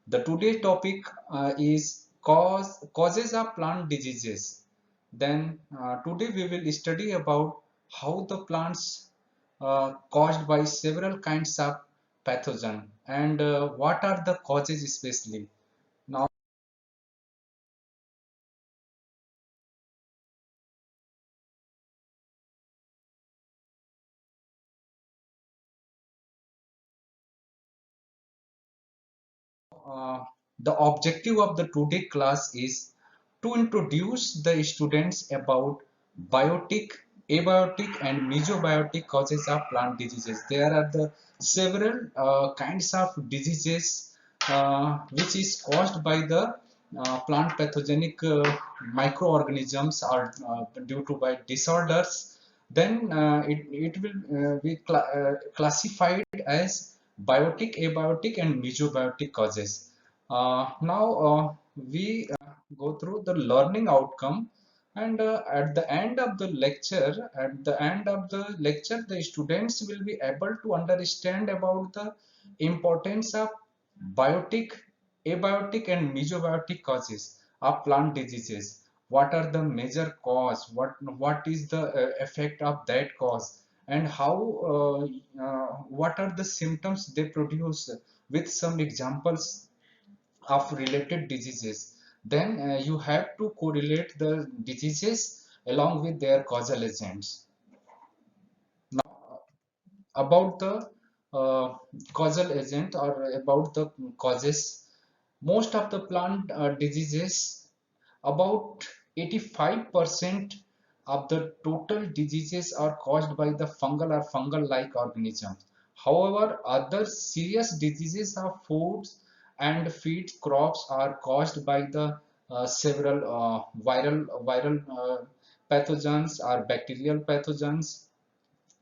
The today's topic is causes of plant diseases. Then today we will study about how the plants caused by several kinds of pathogen and what are the causes especially. Now uh, the objective of the today class is to introduce the students about biotic, abiotic and mesobiotic causes of plant diseases. There are the several kinds of diseases which is caused by the plant pathogenic microorganisms or due to by disorders. Then it will be classified as biotic, abiotic and mesobiotic causes. Now we go through the learning outcome, and at the end of the lecture the students will be able to understand about the importance of biotic, abiotic and mesobiotic causes of plant diseases. What are the major cause, what is the effect of that cause, and how what are the symptoms they produce, with some examples of related diseases. Then you have to correlate the diseases along with their causal agents. Now about the causal agent or about the causes, most of the plant diseases, about 85% of the total diseases are caused by the fungal or fungal-like organisms. However, other serious diseases of foods and feed crops are caused by the several viral pathogens or bacterial pathogens,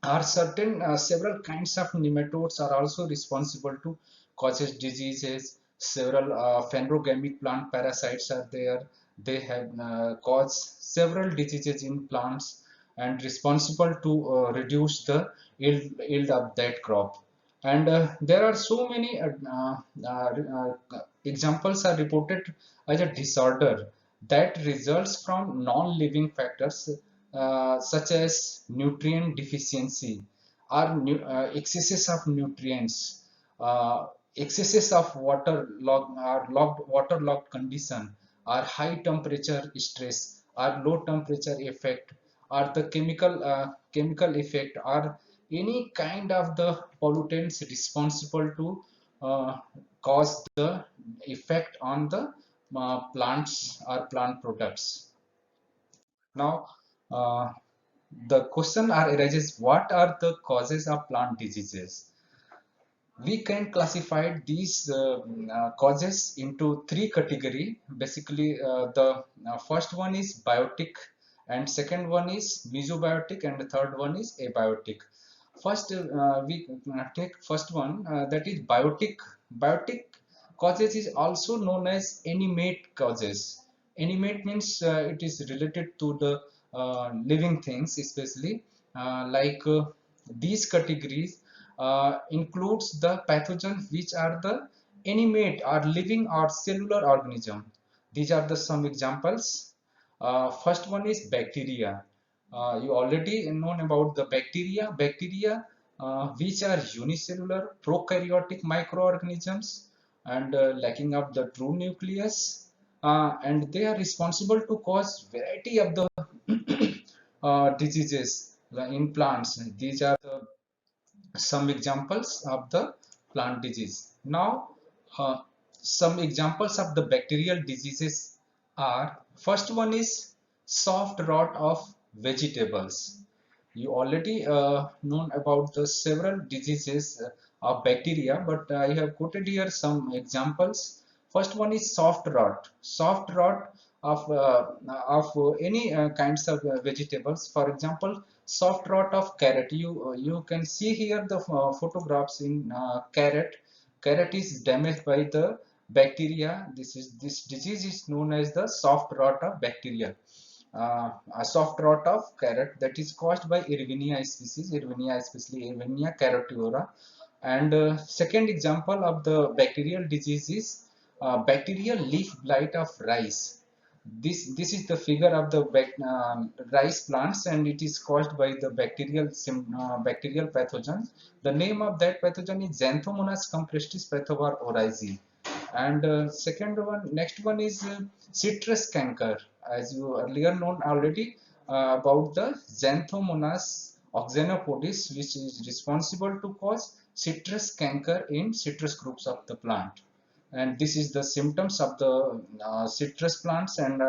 are certain several kinds of nematodes are also responsible to causes diseases. Several phanerogamic plant parasites are there. They have caused several diseases in plants and responsible to reduce the yield of that crop. And there are so many examples are reported as a disorder that results from non-living factors such as nutrient deficiency or excesses of nutrients, uh, excesses of waterlogged condition, or high temperature stress, or low temperature effect, or the chemical effect, or any kind of the pollutants responsible to uh, cause the effect on the plants or plant products. Now, the question arises, what are the causes of plant diseases? We can classify these causes into three categories. Basically, the first one is biotic, and second one is mesobiotic, and the third one is abiotic. First, we take first one, that is biotic. Biotic causes is also known as animate causes. Animate means it is related to the living things, especially like these categories includes the pathogens which are the animate or living or cellular organism. These are the some examples. First one is bacteria. You already known about the bacteria. Bacteria which are unicellular prokaryotic microorganisms and lacking of the true nucleus, and they are responsible to cause variety of the diseases in plants. These are the some examples of the plant disease. Now, some examples of the bacterial diseases are, first one is soft rot of vegetables. You already known about the several diseases of bacteria, but I have quoted here some examples. First one is soft rot. Soft rot of any kinds of vegetables. For example, soft rot of carrot. You can see here the photographs in carrot. Carrot is damaged by the bacteria. This disease is known as the soft rot of bacteria. A soft rot of carrot that is caused by Erwinia species, Erwinia, especially Erwinia carotivora. And second example of the bacterial disease is bacterial leaf blight of rice. This is the figure of the rice plants, and it is caused by the bacterial pathogen. The name of that pathogen is Xanthomonas comprestis pathovar oryzae. And next one is citrus canker. As you earlier known already about the Xanthomonas oxenopodis, which is responsible to cause citrus canker in citrus groups of the plant. And this is the symptoms of the citrus plants, and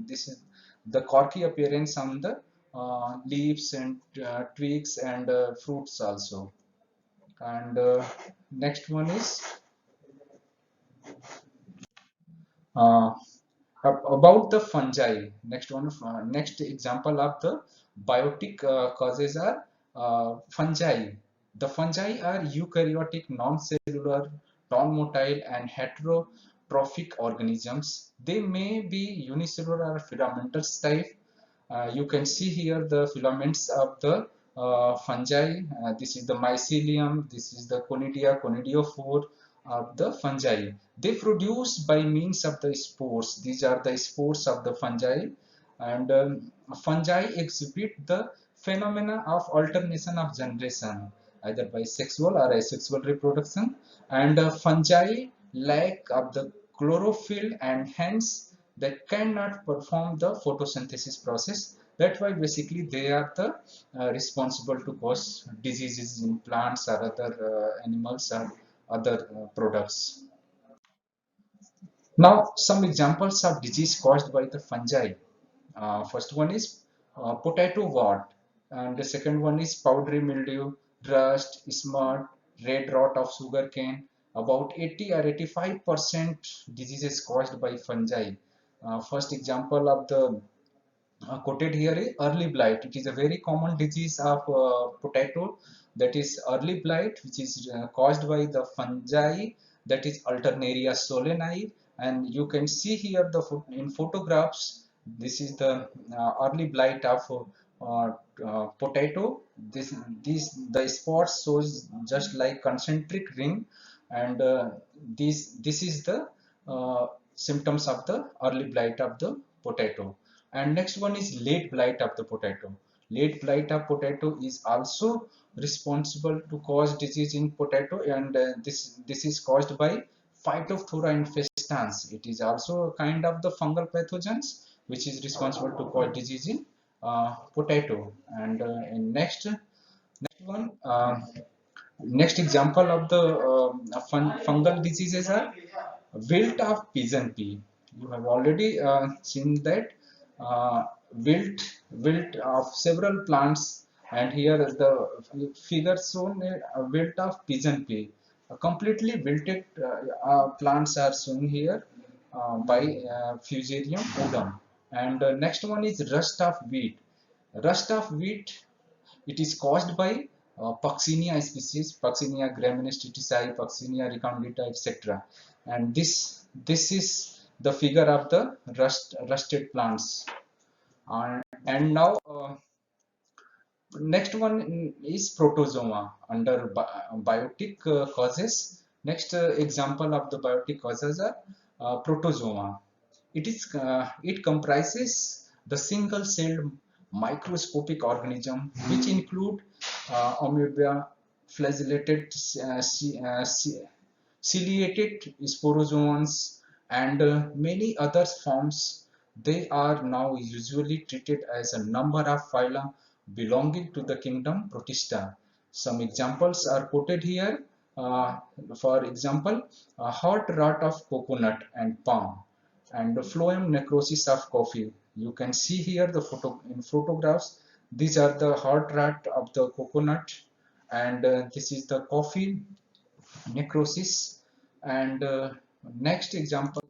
this is the corky appearance on the leaves and twigs and fruits also. And next one is uh, about the fungi. Next example of the biotic causes are fungi. The fungi are eukaryotic, non-cellular, non-motile, and heterotrophic organisms. They may be unicellular or filamentous type. You can see here the filaments of the fungi. This is the mycelium. This is the conidia, conidiophore of the fungi. They produce by means of the spores. These are the spores of the fungi, and fungi exhibit the phenomena of alternation of generation, either by sexual or asexual reproduction, and fungi lack of the chlorophyll, and hence they cannot perform the photosynthesis process. That's why basically they are the responsible to cause diseases in plants or other animals or other products. Now, some examples of disease caused by the fungi. First one is potato wart, and the second one is powdery mildew, rust, smut, red rot of sugarcane. About 80 or 85% diseases caused by fungi. First example of the quoted here is early blight. It is a very common disease of potato, that is early blight, which is caused by the fungi, that is Alternaria solanae. And you can see here in photographs, this is the early blight of potato. The spots shows just like concentric ring, and this is the symptoms of the early blight of the potato. And next one is late blight of the potato. Late blight of potato is also responsible to cause disease in potato, and this is caused by Phytophthora infestans. It is also a kind of the fungal pathogens which is responsible to cause disease in potato. And in next one, next example of the fungal diseases are wilt of pigeon pea. You have already seen that wilt of several plants, and here is the figure shown a wilt of pigeon pea. Completely wilted plants are shown here by Fusarium odum. And next one is rust of wheat. Rust of wheat, it is caused by Puccinia species, Puccinia graminestriticea, Puccinia recondita, etc. And this is the figure of the rusted plants. And now next one is protozoa under biotic causes. Next example of the biotic causes are protozoa. It comprises the single-celled microscopic organism which include amoeba, flagellated ciliated sporozoans, and many other forms. They are now usually treated as a number of phyla belonging to the kingdom Protista. Some examples are quoted here. For example, heart rot of coconut and palm, and the phloem necrosis of coffee. You can see here the photographs. These are the heart rot of the coconut, and this is the coffee necrosis. And next example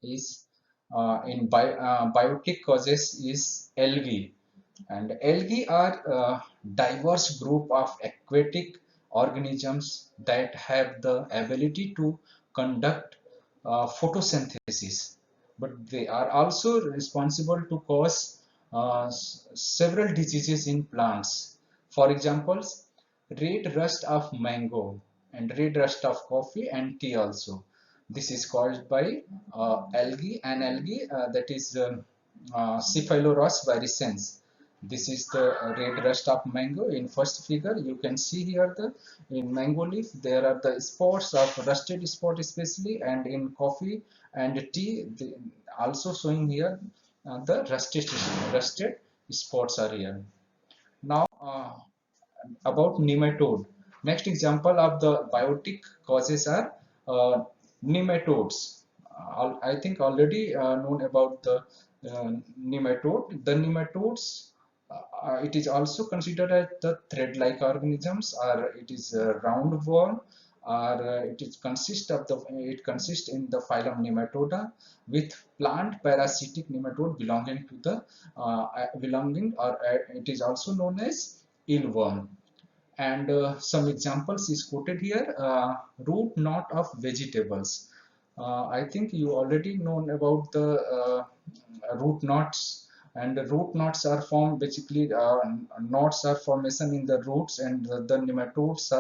is biotic causes is algae. And algae are a diverse group of aquatic organisms that have the ability to conduct photosynthesis, but they are also responsible to cause several diseases in plants. For example, red rust of mango, and red rust of coffee and tea also. This is caused by algae, and algae that is Cephaloros virescens. This is the red rust of mango. In first figure, you can see here the in mango leaf there are the spots of rusted spot especially, and in coffee and tea also showing here the rusted spots are here. Now about nematode. Next example of the biotic causes are nematodes. I think already known about the nematode. The nematodes, it is also considered as the thread-like organisms, or it is a roundworm, or it consists in the phylum Nematoda, with plant parasitic nematode belonging to the belonging, or it is also known as eelworm. And some examples is quoted here. Root knot of vegetables. I think you already known about the root knots, and the root knots are formed basically, knots are formation in the roots, and the nematodes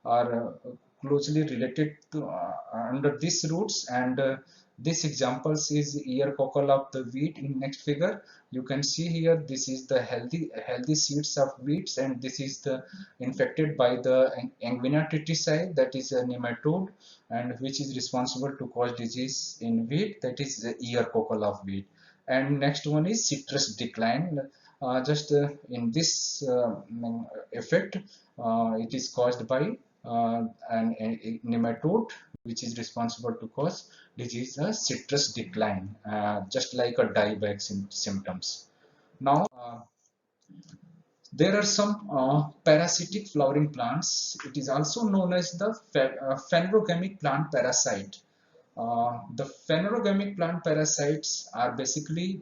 are closely related to under these roots. And this examples is ear cockle of the wheat. In next figure you can see here, this is the healthy seeds of wheats, and this is the infected by the Angina triticale, that is a nematode, and which is responsible to cause disease in wheat, that is the ear cockle of wheat. And next one is citrus decline. Just in this effect, it is caused by a nematode which is responsible to cause disease citrus decline, just like a dieback symptoms. Now there are some parasitic flowering plants. It is also known as the phanerogamic plant parasite. The phanerogamic plant parasites are basically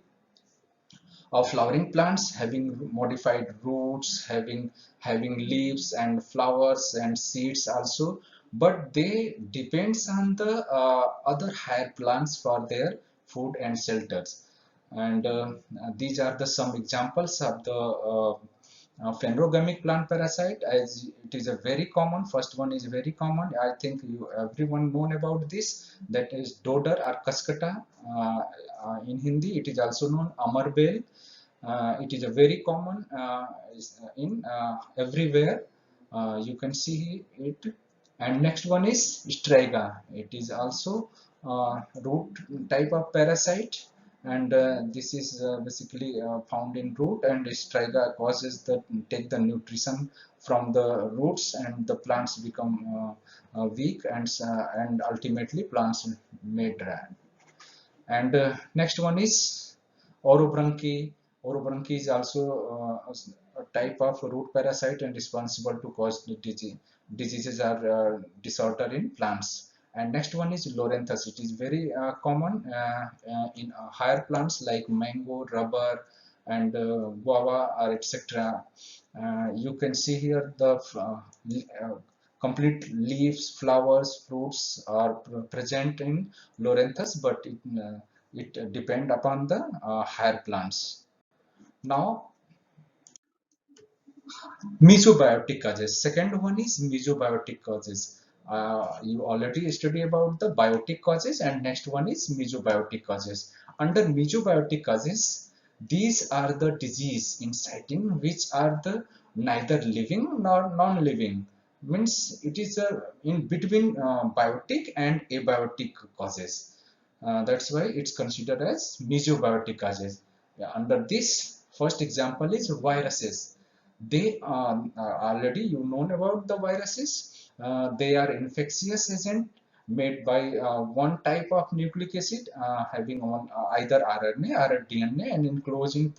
flowering plants having modified roots, having leaves and flowers and seeds also, but they depends on the other higher plants for their food and shelters. And these are the some examples of the phanerogamic plant parasite, as it is a very common. First one is very common, I think you everyone known about this, that is dodder or kaskata. In Hindi it is also known amarbel. It is a very common in everywhere. You can see it. And next one is striga. It is also root type of parasite, and this is basically found in root, and striga causes the take the nutrition from the roots, and the plants become weak, and ultimately plants may dry. And next one is orobranchi. Orobranchi is also a type of root parasite and responsible to cause the diseases or disorder in plants. And next one is Loranthus. It is very common in higher plants like mango, rubber, and guava, or etc. You can see here the complete leaves, flowers, fruits are present in Loranthus, but it depend upon the higher plants. Now, mesobiotic causes. Second one is mesobiotic causes. You already studied about the biotic causes, and next one is mesobiotic causes. Under mesobiotic causes, these are the disease inciting which are the neither living nor non-living. Means it is in between biotic and abiotic causes. That's why it's considered as mesobiotic causes. Yeah, under this, first example is viruses. They already you know about the viruses. They are infectious agent made by one type of nucleic acid having on either RNA or DNA, and enclosing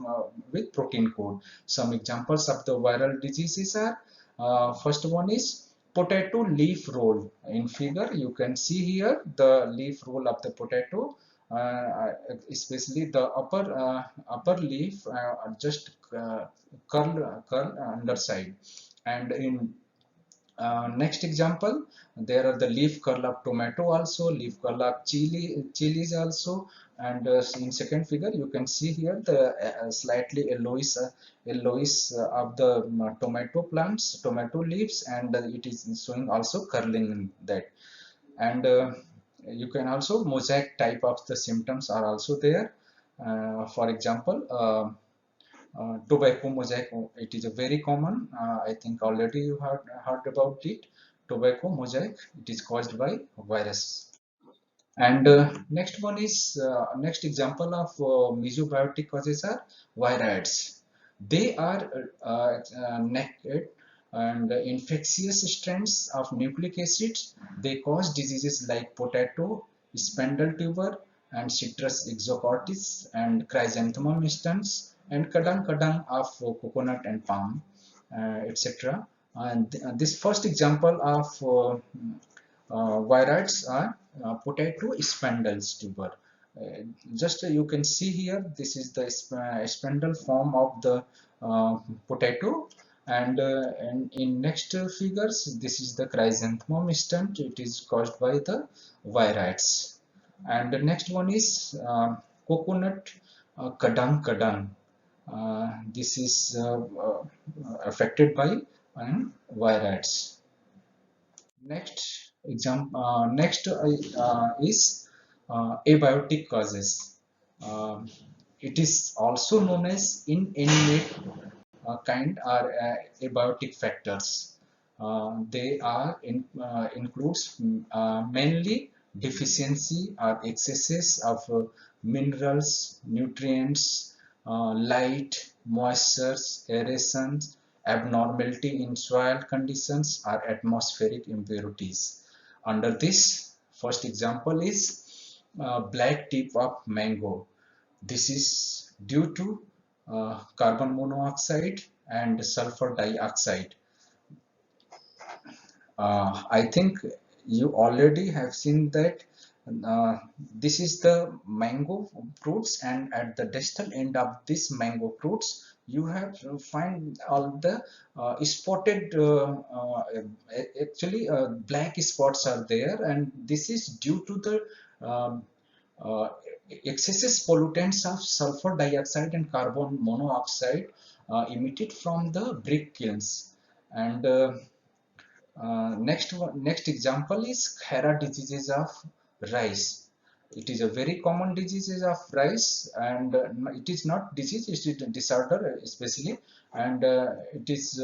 with protein code. Some examples of the viral diseases are, first one is potato leaf roll. In figure you can see here the leaf roll of the potato, especially the upper leaf just curl underside. And in next example, there are the leaf curl of tomato also, leaf curl of chilies also. And in second figure you can see here the slightly yellowish of the tomato plants, tomato leaves, and it is showing also curling in that. And you can also mosaic type of the symptoms are also there. For example, tobacco mosaic, it is a very common. I think already you have heard about it. Tobacco mosaic, it is caused by virus. And next one is next example of mesobiotic causes are viroids. They are naked and infectious strands of nucleic acids. They cause diseases like potato, spindle tuber, and citrus exocortis, and chrysanthemum instance, and kadang kadang of coconut and palm, etc. And this first example of viroids are potato spindles tuber. Uh, just you can see here, this is the spindle form of the uh, potato, and in next figures, this is the chrysanthemum stunt. It is caused by the viroids. And the next one is coconut kadang kadang. This is affected by viroids. Next is abiotic causes. Um, it is also known as inanimate kind are abiotic factors. They are includes mainly deficiency or excesses of minerals, nutrients, light, moisture, aeration, abnormality in soil conditions, or atmospheric impurities. Under this, first example is black tip of mango. This is due to carbon monoxide and sulfur dioxide. I think you already have seen that uh, this is the mango fruits, and at the distal end of this mango fruits, you have to find all the spotted, actually black spots are there, and this is due to the um, uh, excessive pollutants of sulfur dioxide and carbon monoxide emitted from the brick kilns. And next example is Khera diseases of rice. It is a very common disease of rice, and it is not disease, it is a disorder especially, and it is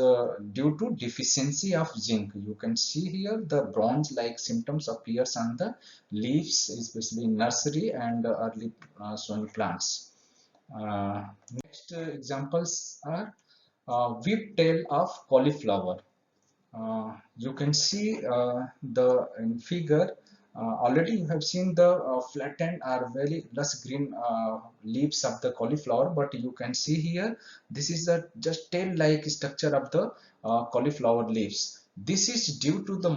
due to deficiency of zinc. You can see here the bronze-like symptoms appears on the leaves, especially in nursery and early sowing plants. Next examples are whiptail of cauliflower. You can see the in figure, already you have seen the flattened or very less green leaves of the cauliflower, but you can see here this is the just tail like structure of the cauliflower leaves. This is due to the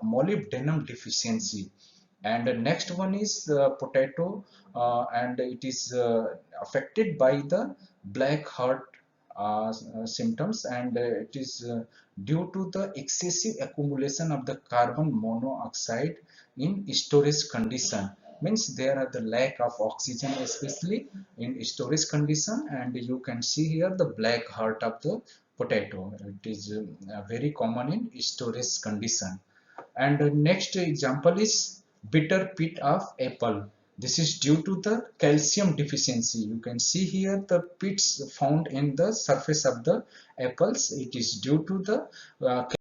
molybdenum deficiency. And the next one is potato, and it is affected by the black heart symptoms, and it is due to the excessive accumulation of the carbon monoxide in storage condition. Means there are the lack of oxygen, especially in storage condition, and you can see here the black heart of the potato. It is very common in storage condition. And the next example is bitter pit of apple. This is due to the calcium deficiency. You can see here the pits found in the surface of the apples. It is due to the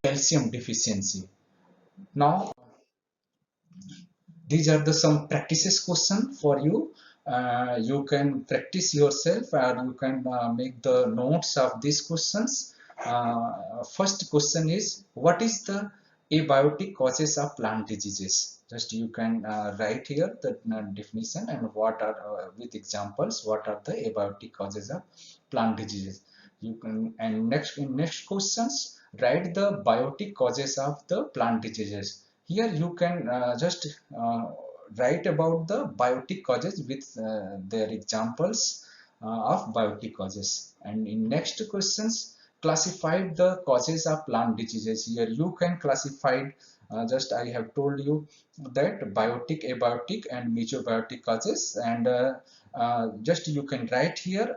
calcium deficiency. Now, these are the some practices question for you. You can practice yourself, or you can make the notes of these questions. First question is, what is the abiotic causes of plant diseases? Just you can write here the definition, and what are with examples, what are the abiotic causes of plant diseases. You can, and next in next questions, write the biotic causes of the plant diseases. Here you can just write about the biotic causes with their examples of biotic causes. And in next questions, classify the causes of plant diseases. Here you can classify, just I have told you that biotic, abiotic and mesobiotic causes, and just you can write here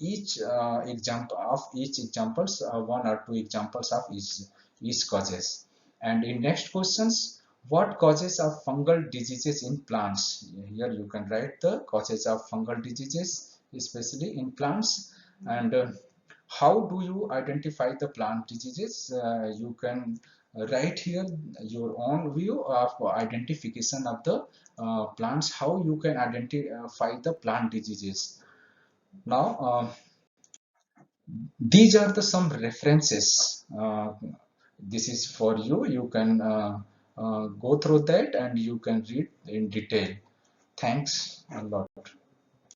each example of each examples, one or two examples of each causes. And in next questions, What causes of fungal diseases in plants? Here you can write the causes of fungal diseases, especially in plants. And how do you identify the plant diseases? You can write here your own view of identification of the plants, how you can identify the plant diseases. Now, these are the some references. This is for you. You can go through that and you can read in detail. Thanks a lot.